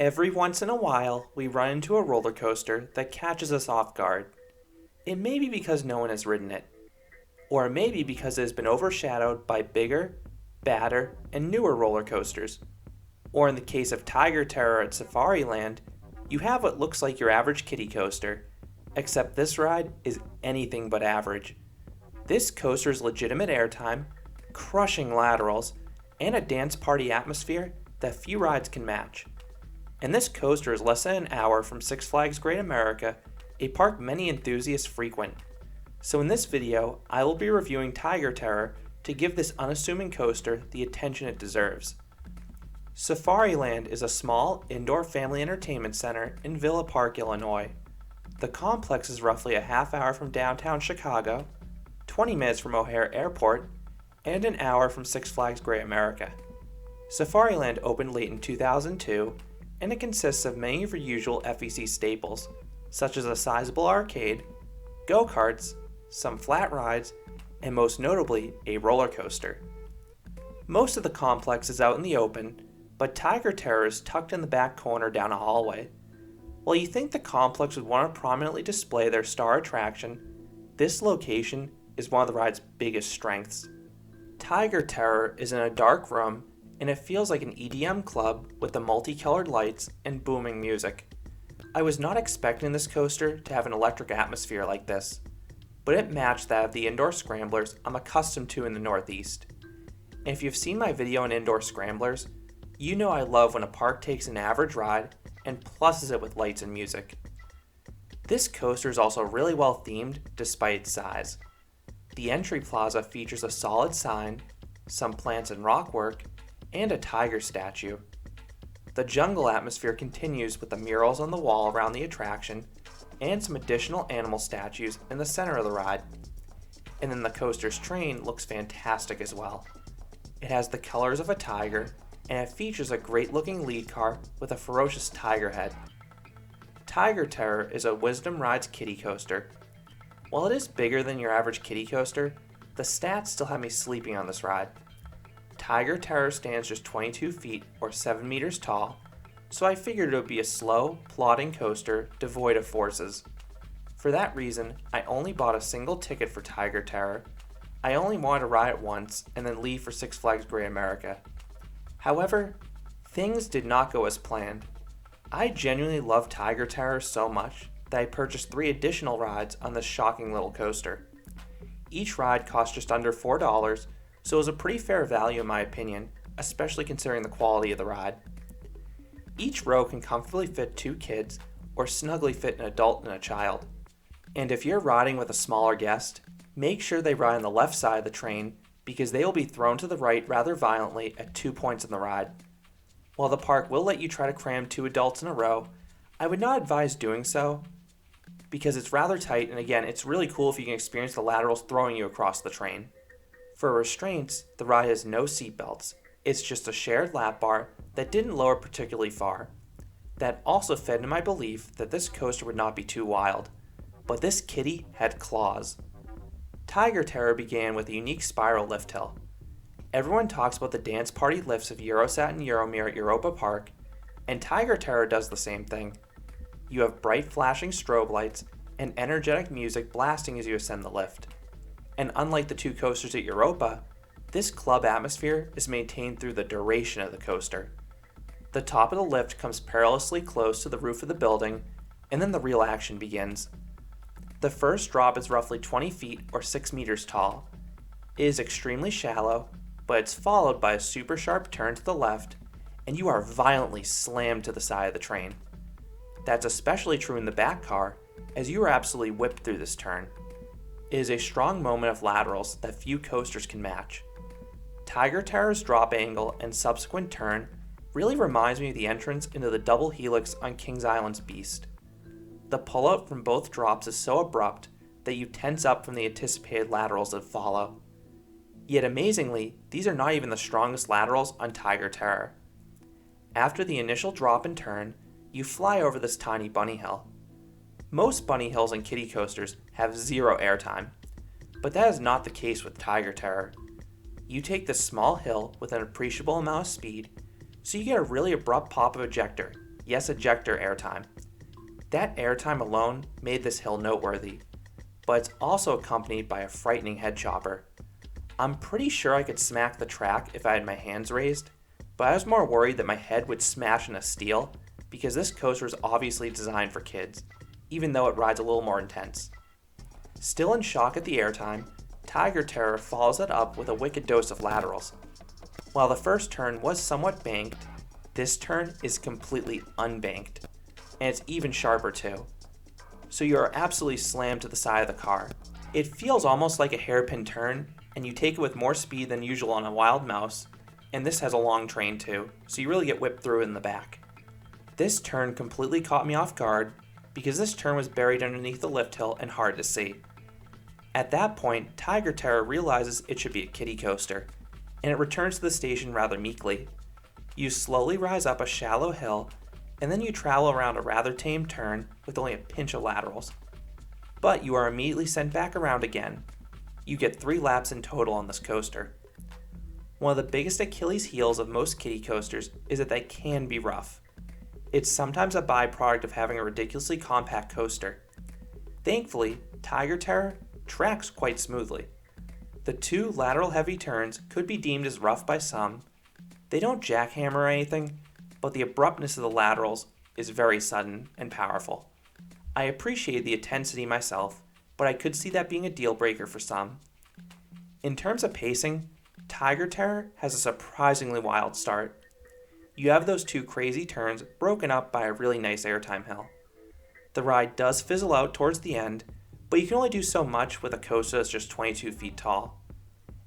Every once in a while, we run into a roller coaster that catches us off guard. It may be because no one has ridden it, or it may be because it has been overshadowed by bigger, badder, and newer roller coasters. Or in the case of Tiger Terror at Safariland, you have what looks like your average kiddie coaster, except this ride is anything but average. This coaster's legitimate airtime, crushing laterals, and a dance party atmosphere that few rides can match. And this coaster is less than an hour from Six Flags Great America, a park many enthusiasts frequent. So in this video, I will be reviewing Tiger Terror to give this unassuming coaster the attention it deserves. Safariland is a small, indoor family entertainment center in Villa Park, Illinois. The complex is roughly a half hour from downtown Chicago, 20 minutes from O'Hare Airport, and an hour from Six Flags Great America. Safariland opened late in 2002, and it consists of many of your usual FEC staples, such as a sizable arcade, go-karts, some flat rides, and most notably, a roller coaster. Most of the complex is out in the open, but Tiger Terror is tucked in the back corner down a hallway. While you think the complex would want to prominently display their star attraction, this location is one of the ride's biggest strengths. Tiger Terror is in a dark room, and it feels like an EDM club with the multicolored lights and booming music. I was not expecting this coaster to have an electric atmosphere like this, but it matched that of the indoor scramblers I'm accustomed to in the Northeast. And if you've seen my video on indoor scramblers, you know I love when a park takes an average ride and pluses it with lights and music. This coaster is also really well themed despite its size. The entry plaza features a solid sign, some plants and rock work, and a tiger statue. The jungle atmosphere continues with the murals on the wall around the attraction and some additional animal statues in the center of the ride. And then the coaster's train looks fantastic as well. It has the colors of a tiger, and it features a great looking lead car with a ferocious tiger head. Tiger Terror is a Wisdom Rides kiddie coaster. While it is bigger than your average kiddie coaster, the stats still have me sleeping on this ride. Tiger Terror stands just 22 feet or 7 meters tall, so I figured it would be a slow, plodding coaster devoid of forces. For that reason, I only bought a single ticket for Tiger Terror. I only wanted to ride it once and then leave for Six Flags Great America. However, things did not go as planned. I genuinely love Tiger Terror so much that I purchased 3 additional rides on this shocking little coaster. Each ride cost just under $4, so it was a pretty fair value in my opinion, especially considering the quality of the ride. Each row can comfortably fit 2 kids or snugly fit an adult and a child. And if you're riding with a smaller guest, make sure they ride on the left side of the train because they will be thrown to the right rather violently at 2 points in the ride. While the park will let you try to cram 2 adults in a row, I would not advise doing so because it's rather tight, and again, it's really cool if you can experience the laterals throwing you across the train. For restraints, the ride has no seatbelts. It's just a shared lap bar that didn't lower particularly far. That also fed into my belief that this coaster would not be too wild, but this kiddie had claws. Tiger Terror began with a unique spiral lift hill. Everyone talks about the dance party lifts of Eurosat and Euromir at Europa Park, and Tiger Terror does the same thing. You have bright flashing strobe lights and energetic music blasting as you ascend the lift. And unlike the 2 coasters at Europa, this club atmosphere is maintained through the duration of the coaster. The top of the lift comes perilously close to the roof of the building, and then the real action begins. The first drop is roughly 20 feet or 6 meters tall. It is extremely shallow, but it's followed by a super sharp turn to the left, and you are violently slammed to the side of the train. That's especially true in the back car, as you are absolutely whipped through this turn. It is a strong moment of laterals that few coasters can match. Tiger Terror's drop angle and subsequent turn really reminds me of the entrance into the double helix on Kings Island's Beast. The pullout from both drops is so abrupt that you tense up from the anticipated laterals that follow. Yet amazingly, these are not even the strongest laterals on Tiger Terror. After the initial drop and turn, you fly over this tiny bunny hill. Most bunny hills and kiddie coasters have 0 airtime, but that is not the case with Tiger Terror. You take this small hill with an appreciable amount of speed, so you get a really abrupt pop of ejector, yes, ejector airtime. That airtime alone made this hill noteworthy, but it's also accompanied by a frightening head chopper. I'm pretty sure I could smack the track if I had my hands raised, but I was more worried that my head would smash into steel because this coaster is obviously designed for kids, even though it rides a little more intense. Still in shock at the airtime, Tiger Terror follows it up with a wicked dose of laterals. While the first turn was somewhat banked, this turn is completely unbanked, and it's even sharper too. So you are absolutely slammed to the side of the car. It feels almost like a hairpin turn, and you take it with more speed than usual on a Wild Mouse, and this has a long train too, so you really get whipped through in the back. This turn completely caught me off guard because this turn was buried underneath the lift hill and hard to see. At that point, Tiger Terror realizes it should be a kiddie coaster, and it returns to the station rather meekly. You slowly rise up a shallow hill, and then you travel around a rather tame turn with only a pinch of laterals. But you are immediately sent back around again. You get 3 laps in total on this coaster. One of the biggest Achilles heels of most kiddie coasters is that they can be rough. It's sometimes a byproduct of having a ridiculously compact coaster. Thankfully, Tiger Terror tracks quite smoothly. The 2 lateral heavy turns could be deemed as rough by some. They don't jackhammer or anything, but the abruptness of the laterals is very sudden and powerful. I appreciate the intensity myself, but I could see that being a deal breaker for some. In terms of pacing, Tiger Terror has a surprisingly wild start. You have those 2 crazy turns broken up by a really nice airtime hill. The ride does fizzle out towards the end, but you can only do so much with a coaster that's just 22 feet tall.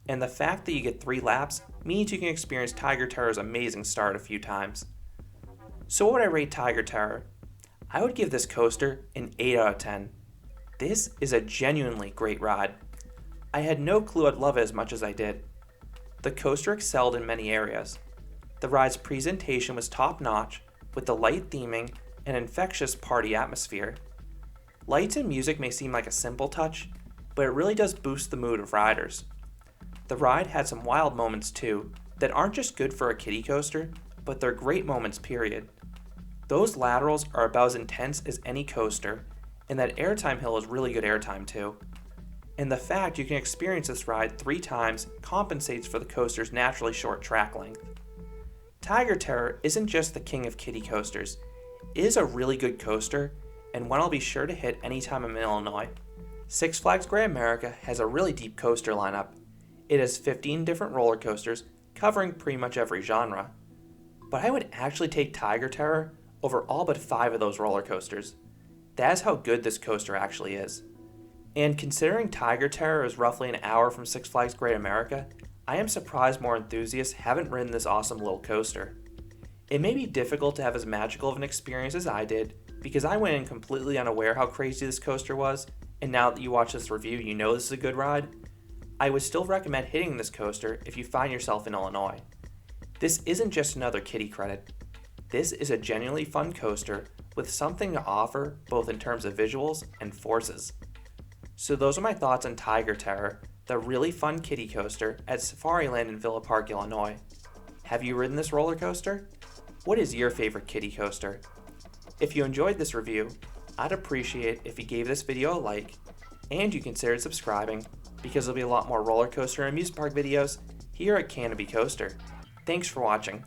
And the fact that you get 3 laps means you can experience Tiger Terror's amazing start a few times. So what would I rate Tiger Terror? I would give this coaster an 8 out of 10. This is a genuinely great ride. I had no clue I'd love it as much as I did. The coaster excelled in many areas. The ride's presentation was top-notch, with the light theming and infectious party atmosphere. Lights and music may seem like a simple touch, but it really does boost the mood of riders. The ride had some wild moments too, that aren't just good for a kiddie coaster, but they're great moments period. Those laterals are about as intense as any coaster, and that airtime hill is really good airtime too. And the fact you can experience this ride 3 times compensates for the coaster's naturally short track length. Tiger Terror isn't just the king of kiddie coasters, it is a really good coaster, and one I'll be sure to hit anytime I'm in Illinois. Six Flags Great America has a really deep coaster lineup. It has 15 different roller coasters covering pretty much every genre. But I would actually take Tiger Terror over all but 5 of those roller coasters. That is how good this coaster actually is. And considering Tiger Terror is roughly an hour from Six Flags Great America, I am surprised more enthusiasts haven't ridden this awesome little coaster. It may be difficult to have as magical of an experience as I did, because I went in completely unaware how crazy this coaster was, and now that you watch this review you know this is a good ride. I would still recommend hitting this coaster if you find yourself in Illinois. This isn't just another kiddie credit. This is a genuinely fun coaster with something to offer both in terms of visuals and forces. So those are my thoughts on Tiger Terror, the really fun kiddie coaster at Safariland in Villa Park, Illinois. Have you ridden this roller coaster? What is your favorite kiddie coaster? If you enjoyed this review, I'd appreciate if you gave this video a like, and you considered subscribing, because there'll be a lot more roller coaster and amusement park videos here at Canopy Coaster. Thanks for watching.